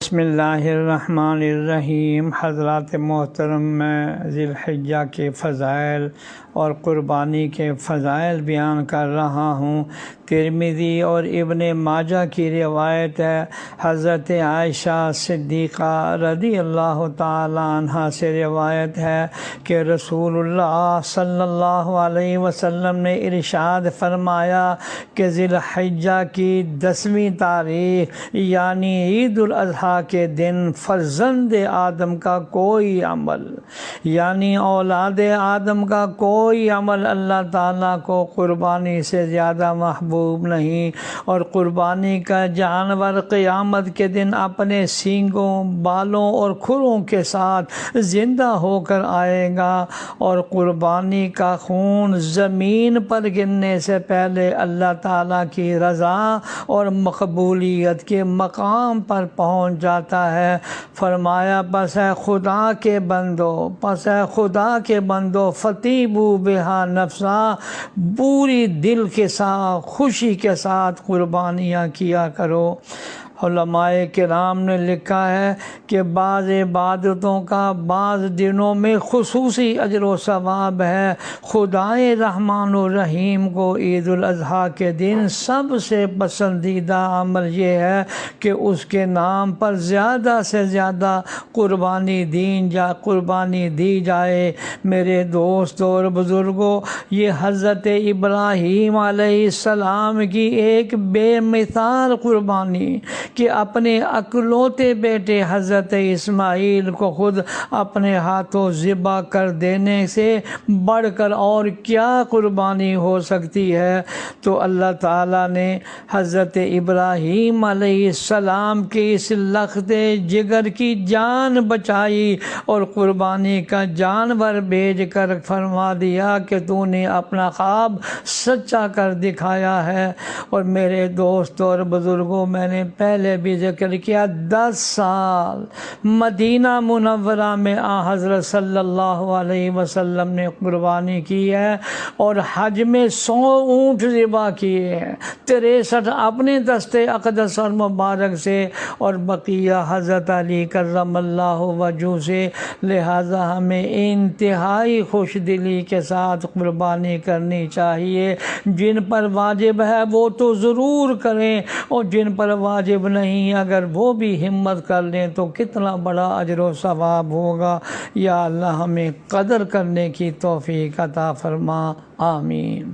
بسم اللہ الرحمن الرحیم۔ حضرات محترم، میں ذی الحجہ کے فضائل اور قربانی کے فضائل بیان کر رہا ہوں۔ ترمذی اور ابن ماجہ کی روایت ہے، حضرت عائشہ صدیقہ رضی اللہ تعالی عنہا سے روایت ہے کہ رسول اللہ صلی اللہ علیہ وسلم نے ارشاد فرمایا کہ ذی الحجہ کی 10ویں تاریخ یعنی عید الاضحیٰ کے دن فرزند آدم کا کوئی عمل یعنی اولاد آدم کا کوئی عمل اللہ تعالیٰ کو قربانی سے زیادہ محبوب نہیں، اور قربانی کا جانور قیامت کے دن اپنے سینگوں، بالوں اور کھروں کے ساتھ زندہ ہو کر آئے گا، اور قربانی کا خون زمین پر گرنے سے پہلے اللہ تعالیٰ کی رضا اور مقبولیت کے مقام پر پہنچ جاتا ہے۔ فرمایا پس اے خدا کے بندو فتیبو بہا نفسا، پوری دل کے ساتھ خوشی کے ساتھ قربانیاں کیا کرو۔ علماء کرام نے لکھا ہے کہ بعض عبادتوں کا بعض دنوں میں خصوصی اجر و ثواب ہے۔ خدائے رحمان و رحیم کو عید الاضحیٰ کے دن سب سے پسندیدہ عمل یہ ہے کہ اس کے نام پر زیادہ سے زیادہ قربانی دی جائے۔ میرے دوستوں اور بزرگوں، یہ حضرت ابراہیم علیہ السلام کی ایک بے مثال قربانی کہ اپنے اکلوتے بیٹے حضرت اسماعیل کو خود اپنے ہاتھوں ذبح کر دینے سے بڑھ کر اور کیا قربانی ہو سکتی ہے۔ تو اللہ تعالیٰ نے حضرت ابراہیم علیہ السلام کے اس لخت جگر کی جان بچائی اور قربانی کا جانور بھیج کر فرما دیا کہ تو نے اپنا خواب سچا کر دکھایا ہے۔ اور میرے دوستوں اور بزرگوں، میں نے پہلے بھی ذکر کیا، 10 سال مدینہ منورہ میں حضرت صلی اللہ علیہ وسلم نے قربانی کی ہے، اور حج میں 100 اونٹ ذبح کیے ہیں، 63 اپنے دستے اقدس اور مبارک سے اور بقیہ حضرت علی کرم اللہ وجہہ سے۔ لہذا ہمیں انتہائی خوش دلی کے ساتھ قربانی کرنی چاہیے۔ جن پر واجب ہے وہ تو ضرور کریں، اور جن پر واجب نہیں اگر وہ بھی ہمت کر لیں تو کتنا بڑا اجر و ثواب ہوگا۔ یا اللہ ہمیں قدر کرنے کی توفیق عطا فرما، آمین۔